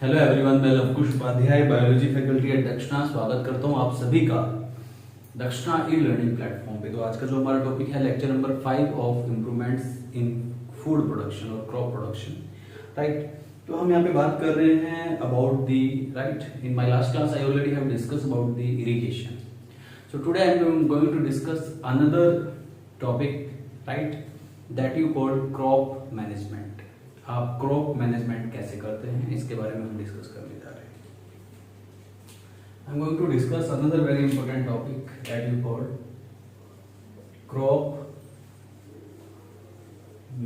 Hello everyone, मैं Lavkush Upadhyay biology faculty at Dakshana स्वागत करता हूं आप सभी का दक्षिणा ई लर्निंग प्लेटफॉर्म पे। तो आज का जो हमारा टॉपिक है lecture number 5 of improvements in food production और क्रॉप प्रोडक्शन, राइट। तो हम यहाँ पे बात कर रहे हैं about the right in my last class I already have discuss about the irrigation. So today I am going to discuss another topic, right, that you called crop management. आप crop management कैसे करते हैं इसके बारे में हम discuss करने जा रहे हैं। I am going to discuss another very important topic that you called crop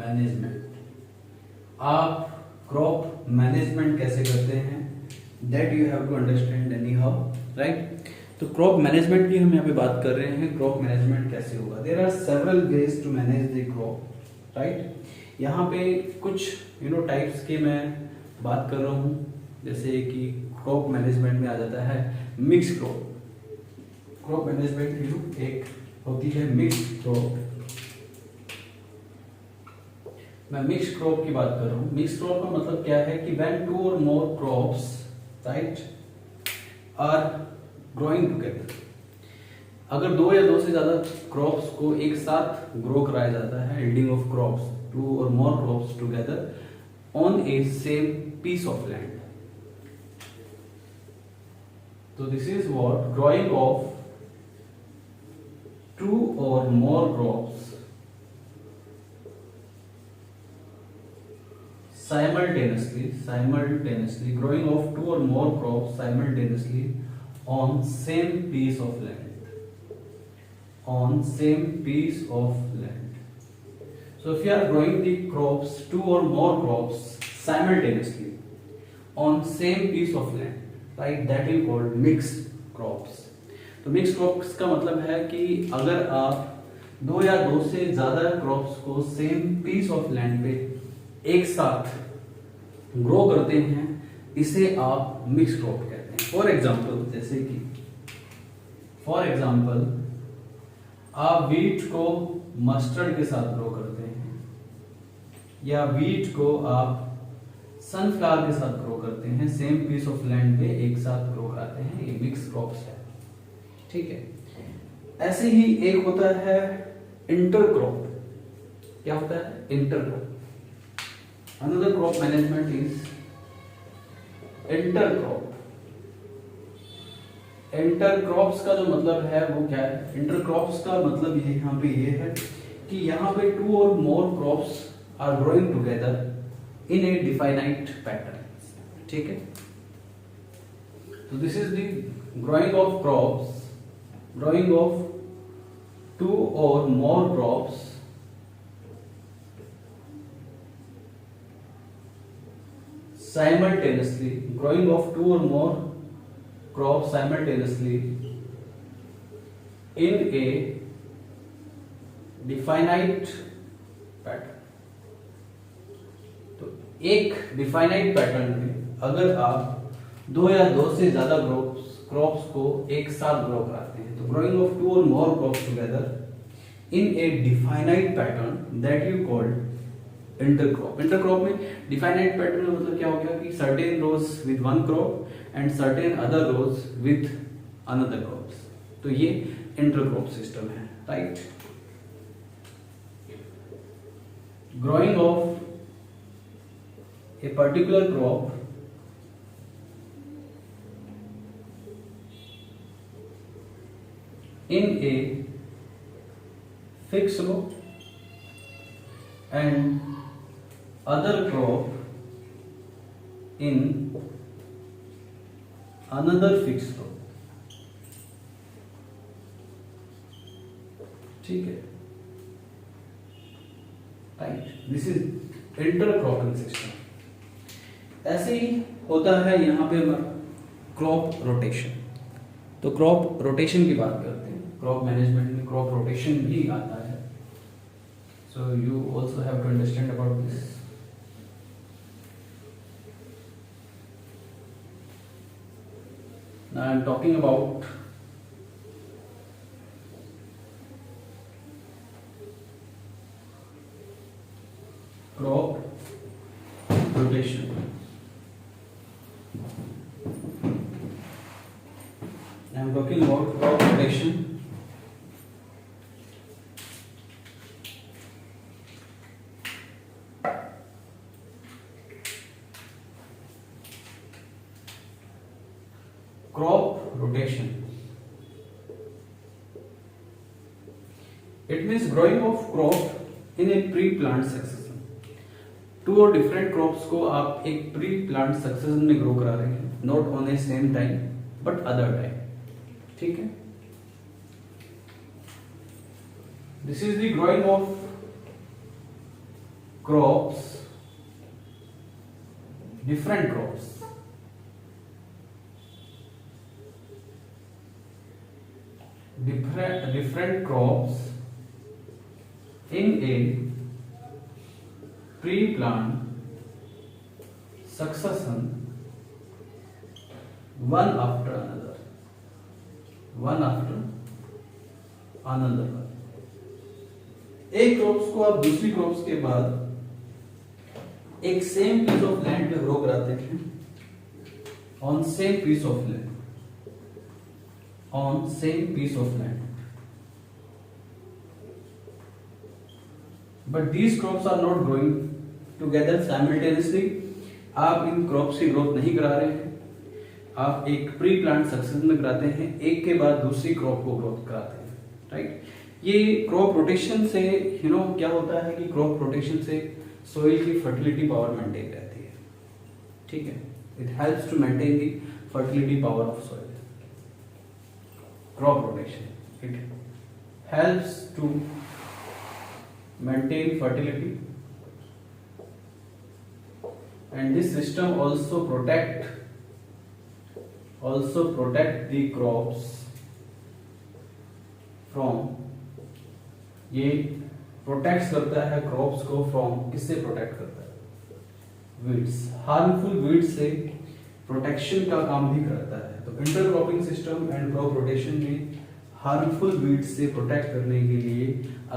management. आप क्रॉप मैनेजमेंट कैसे करते हैं that you have to understand anyhow, right. तो क्रॉप मैनेजमेंट की हम यहाँ पे बात कर रहे हैं। क्रॉप मैनेजमेंट कैसे होगा? There are several ways to manage the crop, right. यहाँ पे कुछ टाइप्स के मैं बात कर रहा हूँ, जैसे कि क्रॉप मैनेजमेंट में आ जाता है मिक्स क्रॉप। क्रॉप मैनेजमेंट एक होती है मिक्स क्रॉप। मैं मिक्स क्रॉप की बात कर रहा हूँ। मिक्स क्रॉप का मतलब क्या है कि व्हेन टू और more crops, right, are growing together. अगर दो या दो से ज्यादा क्रॉप्स को एक साथ ग्रो कराया जाता है, यील्डिंग ऑफ क्रॉप्स, टू और more crops together on a same piece of land. So this is what growing of two or more crops simultaneously growing of two or more crops simultaneously on same piece of land, on same piece of land. So if you are growing the crops, two or more crops simultaneously on same piece of land, right, that is called mixed crops. तो mixed crops का मतलब है कि अगर आप दो या दो से ज्यादा क्रॉप्स को सेम पीस ऑफ लैंड पे एक साथ ग्रो करते हैं, इसे आप मिक्स क्रॉप कहते हैं। फॉर एग्जाम्पल, जैसे कि फॉर एग्जाम्पल आप वीट को मस्टर्ड के साथ ग्रो करते हैं, या वीट को आप सनफ्लावर के साथ ग्रो करते हैं, सेम पीस ऑफ लैंड पे एक साथ ग्रो कराते हैं, ये मिक्स क्रॉप्स है, ठीक है। ऐसे ही एक होता है इंटरक्रॉप। क्या होता है? Intercrop. Another crop management is intercrop. Intercrops का जो मतलब है वो क्या है? इंटरक्रॉप्स का मतलब ये यहाँ पे ये है कि यहाँ पे टू और more crops are growing together in a definite pattern, ठीक है। So this is the growing of crops, growing of two or more crops simultaneously, growing of two or more crops simultaneously in a definite pattern। एक definite pattern में अगर आप दो या दो से ज्यादा क्रॉप्स को एक साथ ग्रो कराते हैं, तो ग्रोइंग ऑफ टू और more crops together in a definite pattern that you called intercrop. Intercrop में डिफाइनाइट पैटर्न में मतलब क्या हो गया कि certain rows with one crop and certain other rows with another crops, तो ये इंटरक्रॉप सिस्टम है, right. Growing of a particular crop in a fixed row and other crop in another fixed row, ठीक है, right. This is intercropping system. ऐसे ही होता है यहाँ पे क्रॉप रोटेशन। तो क्रॉप रोटेशन की बात करते हैं। क्रॉप मैनेजमेंट में क्रॉप रोटेशन भी आता है, so you also have to understand about this. Now I am talking about crop rotation. I am talking about crop rotation. Crop rotation. It means growing of crop in a pre-plant succession. Two और different crops को आप एक pre plant succession में grow करा रहे हैं, not on a same time but other time. ठीक है. This is the growing of crops, different crops. Different crops in a pre-plant succession, one after another. एक क्रॉप्स को आप दूसरी क्रॉप्स के बाद एक सेम पीस ऑफ लैंड पे ग्रो कराते हैं, on same piece of land, on same piece of land, but these crops are not growing together simultaneously. आप इन क्रॉप्स की ग्रोथ नहीं करा रहे हैं, आप एक प्री प्लांट सक्सेशन में कराते हैं, एक के बाद दूसरी क्रॉप को ग्रोथ कराते हैं. राइट. ये क्रॉप रोटेशन से क्या होता है कि क्रॉप रोटेशन से सोइल की फर्टिलिटी पावर मेंटेन रहती है. ठीक है. It helps to maintain the fertility power of soil. Crop rotation, it helps to maintain fertility, and this system also protect the crops from, ये प्रोटेक्ट करता है crops को फ्रॉम, किससे प्रोटेक्ट करता है? वीड्स. हार्मफुल वीड्स से protection का काम भी करता है. तो intercropping system and crop rotation में हार्मफुल वीड्स से प्रोटेक्ट करने के लिए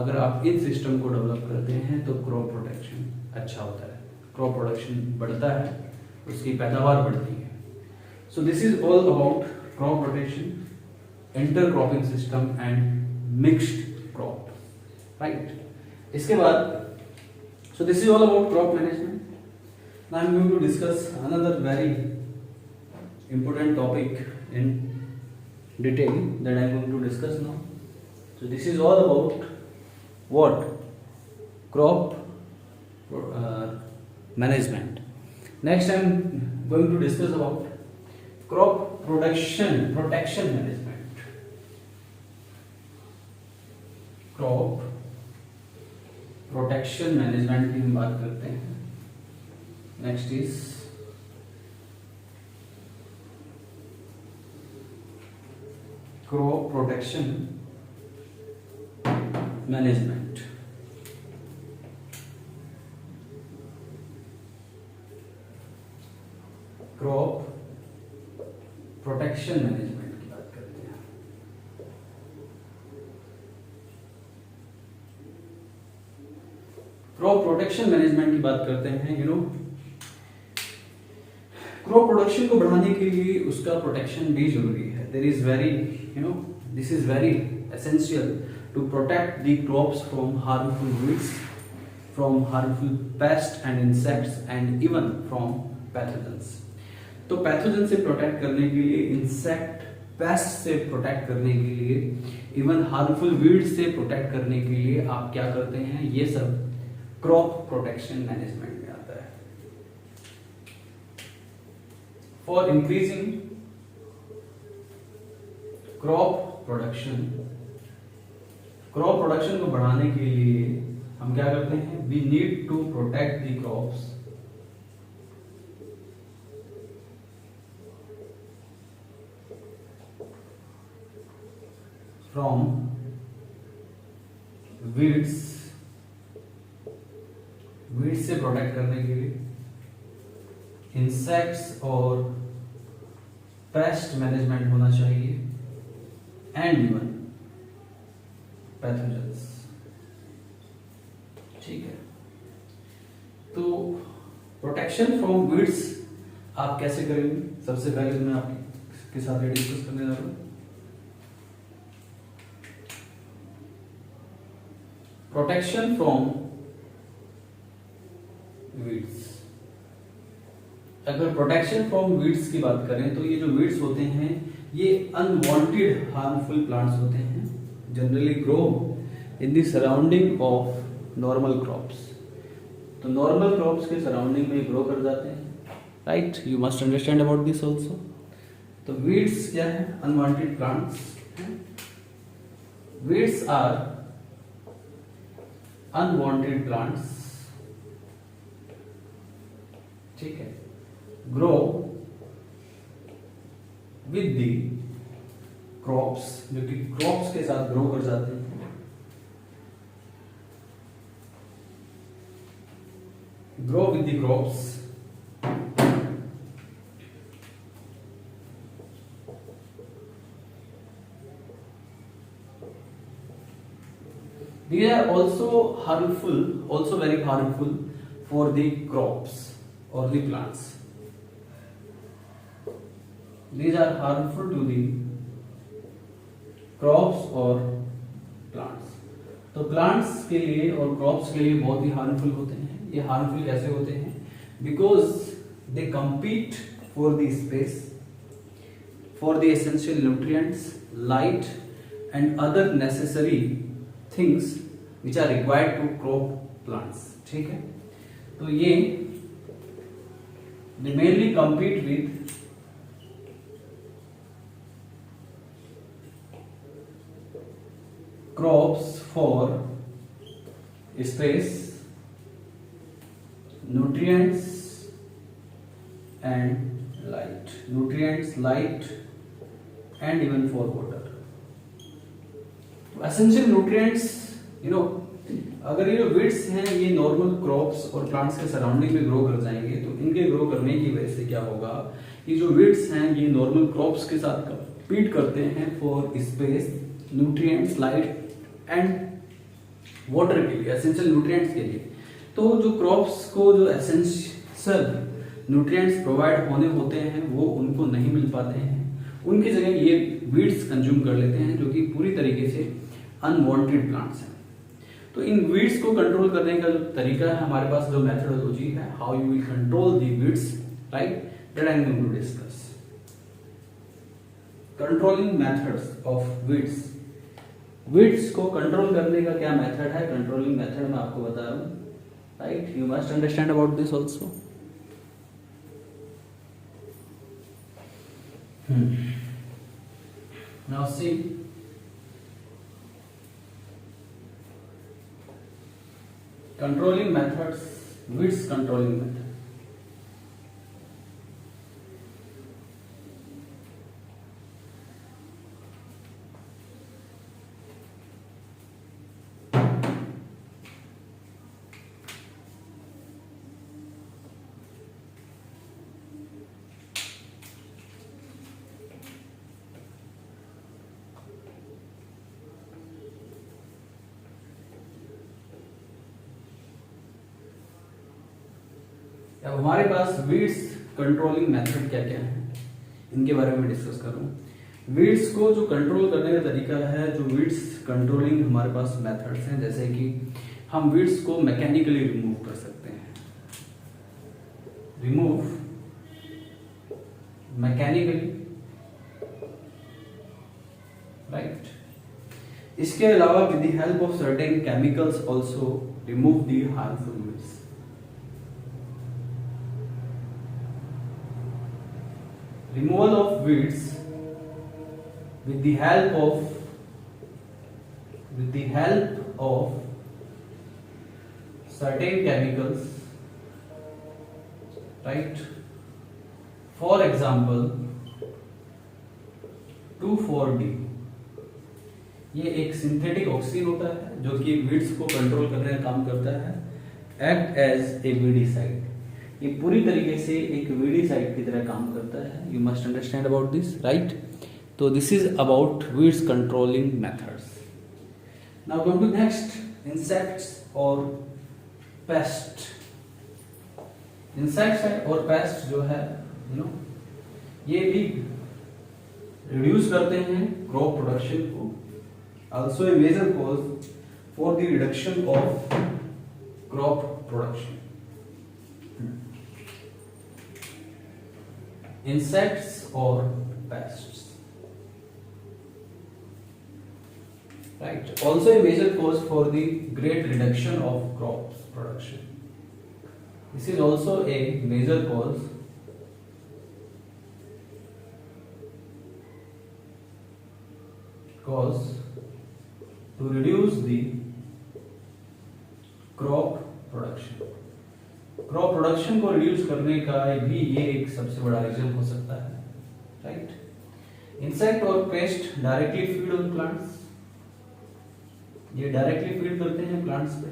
अगर आप इन सिस्टम को डेवलप करते हैं तो क्रॉप प्रोटेक्शन अच्छा होता है, क्रॉप प्रोडक्शन बढ़ता है, उसकी पैदावार बढ़ती है. So this is all about crop rotation, intercropping system and mixed crop. Right. इसके बाद so this is all about crop management. Now I am going to discuss another very important topic in detail that I am going to discuss now. So this is all about what? Crop management. Next I am going to discuss about crop protection management. Crop protection management की हम बात करते हैं. Next is crop protection management. Crop protection management की बात करते हैं. Crop protection management की बात करते हैं. क्रॉप प्रोडक्शन को बढ़ाने के लिए उसका प्रोटेक्शन भी जरूरी है. There is very this is very essential to protect the crops from harmful weeds, from harmful pests and insects and even from pathogens. तो पैथोजन से प्रोटेक्ट करने के लिए, इंसेक्ट पेस्ट से प्रोटेक्ट करने के लिए, इवन हार्मफुल वीड से प्रोटेक्ट करने के लिए आप क्या करते हैं? ये सब क्रॉप प्रोटेक्शन मैनेजमेंट में आता है. फॉर इंक्रीजिंग क्रॉप प्रोडक्शन को बढ़ाने के लिए हम क्या करते हैं? We need to protect the crops from weeds से प्रोटेक्ट करने के लिए, इंसेक्ट्स और पेस्ट मैनेजमेंट होना चाहिए, एंड इवन पैथोजेंस. ठीक है. तो प्रोटेक्शन फ्रॉम वीड्स आप कैसे करेंगे? सबसे पहले मैं आपके साथ ये डिस्कस करने जा रहा हूँ। Protection from weeds. अगर प्रोटेक्शन फ्रॉम वीड्स की बात करें तो ये जो वीड्स होते हैं ये अनवांटेड हार्मफुल प्लांट्स होते हैं, generally grow in the surrounding of normal crops. तो नॉर्मल क्रॉप्स के सराउंडिंग में ग्रो कर जाते हैं, right? You must understand about this also. तो वीड्स क्या है? Unwanted plants. Weeds are unwanted plants, ठीक है, ग्रो विद दी क्रॉप्स, जो कि क्रॉप्स के साथ ग्रो कर जाते हैं। Grow with the crops, these are also harmful, also very harmful for the crops or the plants. These are harmful to the crops or plants. तो plants के लिए और crops के लिए बहुत ही harmful होते हैं। ये harmful कैसे होते हैं? Because they compete for the space, for the essential nutrients, light and other necessary things which are required to crop plants, ठीक है? तो ये they mainly compete with crops for space, nutrients and light, nutrients, light and even for water. Essential nutrients, you know, अगर ये जो weeds हैं ये normal crops और प्लांट्स के सराउंडिंग में ग्रो कर जाएंगे तो इनके ग्रो करने की वजह से क्या होगा, ये जो वीड्स हैं ये नॉर्मल क्रॉप्स के साथ compete करते हैं for space, nutrients, light and water के लिए, एसेंशियल न्यूट्रिएंट्स के लिए। तो जो क्रॉप्स को जो एसेंशियल न्यूट्रिएंट्स प्रोवाइड होने होते हैं वो उनको नहीं मिल पाते हैं, उनकी जगह ये वीड्स कंज्यूम कर लेते हैं, जो कि पूरी तरीके से अनवांटेड प्लांट्स हैं। तो इन वीड्स को कंट्रोल करने का जो तरीका है हमारे पास, जो मेथोडोलॉजी है, how you will control the weeds, right, that I am going to discuss. Controlling methods of weeds. Weeds को कंट्रोल करने का क्या मेथड है? कंट्रोलिंग मेथड मैं आपको बता रहा हूं, right? You must understand about this also. Now see, controlling methods, weeds controlling method. अब हमारे पास वीड्स कंट्रोलिंग मेथड क्या क्या है, इनके बारे में डिस्कस कर रहा हूँ। वीड्स को जो कंट्रोल करने का तरीका है, जो वीड्स कंट्रोलिंग हमारे पास मेथड्स हैं, जैसे कि हम वीड्स को मैकेनिकली रिमूव कर सकते हैं, रिमूव मैकेनिकली, राइट। इसके अलावा with the help of certain chemicals also remove the harmful weeds. Removal of weeds with the help of certain chemicals, right? For example 2,4-D, ये एक सिंथेटिक ऑक्सीजन होता है जो कि वीड्स को कंट्रोल करने का काम करता है, एक्ट एज ए वीडिसाइड। ये पूरी तरीके से एक वीडिसाइड की तरह काम करता है। You must understand about this, right? तो this is about weeds controlling methods. Now come to next, insects और पेस्ट। इंसेक्ट्स और पेस्ट जो है यू नो, ये भी रिड्यूस करते हैं क्रॉप प्रोडक्शन को. Also a major cause for the reduction of crop production. Insects or pests, right? Also a major cause for the great reduction of crops production. This is also a major cause to reduce the crop production. Crop production को reduce करने का भी ये एक सबसे बड़ा reason हो सकता है, राइट? इंसेक्ट और pest directly feed on plants, ये डायरेक्टली फीड करते हैं प्लांट्स पे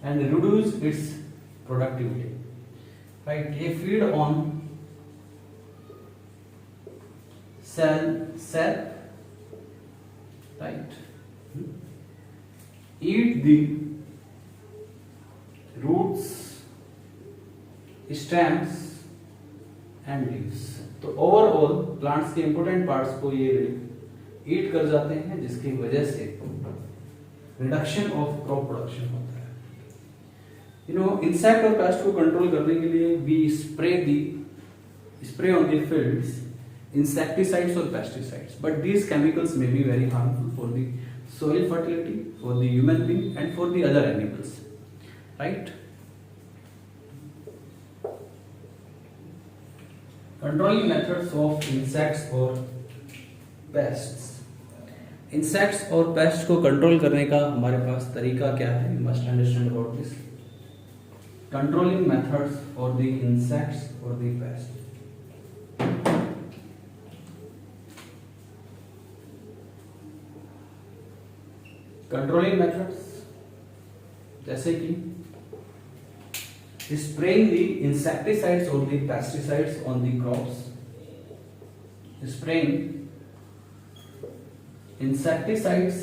and reduce its productivity, right? ये feed on cell sap, right? Eat the roots, stems and leaves. तो ओवरऑल प्लांट्स के इंपोर्टेंट पार्ट्स को ये ईट कर जाते हैं, जिसकी वजह से रिडक्शन ऑफ क्रॉप प्रोडक्शन होता है. यू नो, इंसेक्ट और पेस्ट को कंट्रोल करने के लिए we spray on the fields insecticides or pesticides, but these chemicals may be very harmful for the soil fertility, for the human being and for the other animals, right? Controlling methods of insects or pests. Insects और pest को control करने का हमारे पास तरीका क्या है? You must understand about this. Controlling methods for the insects or the pests. Controlling methods जैसे कि स्प्रेइंग द इंसेक्टिसाइड्स और the pesticides on the crops, spraying insecticides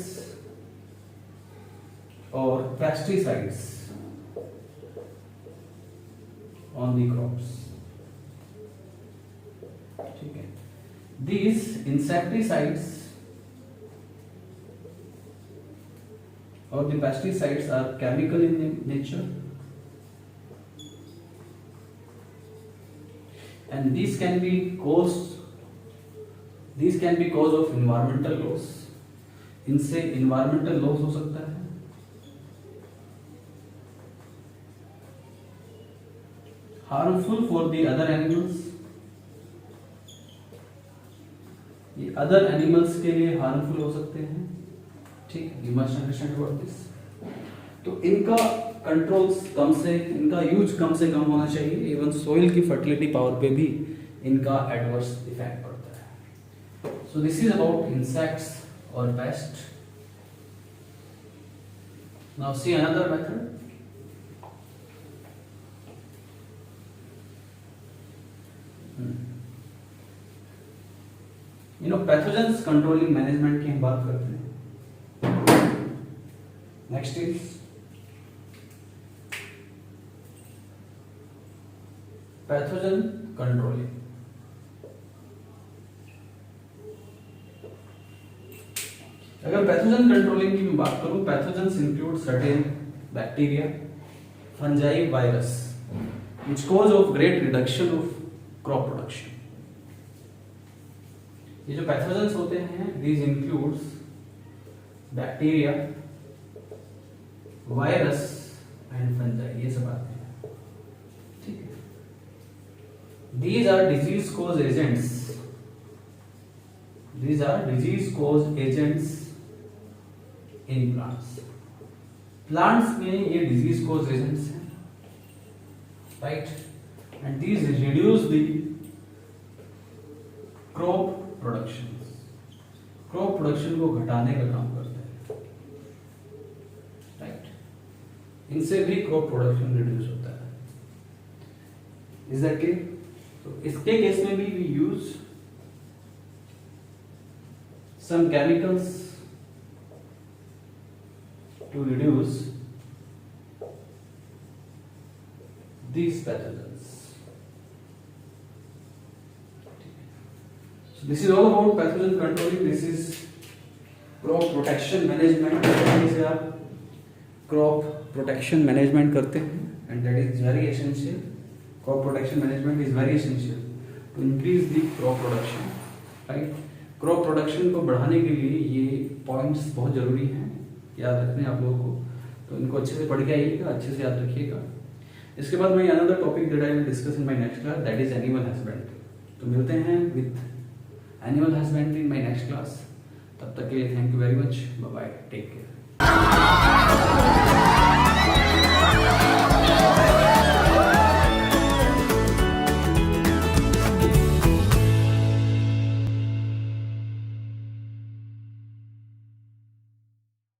और पेस्टिसाइड्स ऑन द क्रॉप्स, ठीक है? These insecticides or the pesticides are chemical in nature, and these can be cause of environmental loss. इनसे environmental loss हो सकता है, harmful for the other animals, ये other animals के लिए harmful हो सकते हैं, ठीक है? You must understand about this. तो इनका कंट्रोल्स इनका यूज कम से कम होना चाहिए. इवन सोइल की फर्टिलिटी पावर पे भी इनका एडवर्स इफेक्ट पड़ता है. So this is about insects और pest. Now see another method. You know, pathogens controlling management की हम बात करते हैं. Next is pathogen controlling. अगर पैथोजन कंट्रोलिंग की मैं बात करूं, pathogens include certain bacteria, fungi, virus which cause of great reduction of crop production. ये जो पैथोजेंस होते हैं, these includes bacteria, virus and fungi, ये सब आते हैं, ठीक है? These are disease cause agents. These are disease cause agents in plants. Plants में ये disease cause agents हैं, right? And these reduce the crop production. Crop production को घटाने का काम करते हैं, right? इनसे भी क्रॉप प्रोडक्शन रिड्यूस होता है. Is that clear? तो इसके केस में भी we use some chemicals to reduce these pathogens. So this is all about pathogen controlling. This is crop protection management, जिसे आप क्रॉप प्रोटेक्शन मैनेजमेंट करते हैं and that is very essential. Crop protection management is very essential to increase the crop production, right. Crop production को बढ़ाने के लिए ये points बहुत जरूरी हैं, याद रखने आप लोगों को. तो इनको अच्छे से पढ़ के आइएगा, अच्छे से याद रखिएगा. इसके बाद मैं another topic that I will discuss in my next class, that is animal husbandry. तो मिलते हैं with animal husbandry in my next class. तब तक के लिए thank you very much. Bye bye, take care.